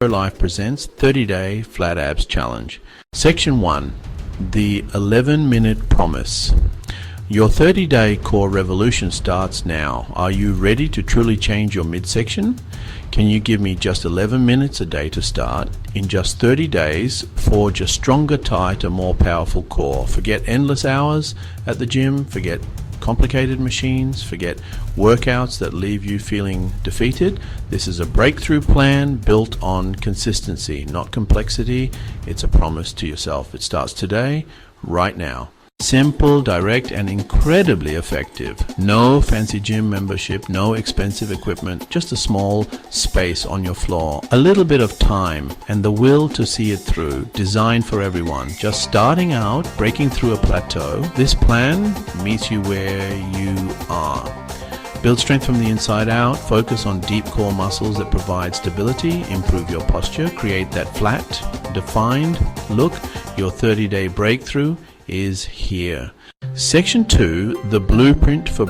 GymProLife presents 30-Day Flat Abs Challenge. Section 1. The 11-Minute Promise. Your 30-day core revolution starts now. Are you ready to truly change your midsection? Can you give me just 11 minutes a day to start? In just 30 days, forge a stronger, tighter, more powerful core. Forget endless hours at the gym, forget complicated machines, forget workouts that leave you feeling defeated. This is a breakthrough plan built on consistency, not complexity. It's a promise to yourself. It starts today, right now. Simple, direct, and incredibly effective. No fancy gym membership, no expensive equipment, just a small space on your floor, a little bit of time, and the will to see it through. Designed for everyone. Just starting out, breaking through a plateau. This plan meets you where you are. Build strength from the inside out, focus on deep core muscles that provide stability, improve your posture, create that flat, defined look. Your 30-day breakthrough is here. Section 2, the blueprint for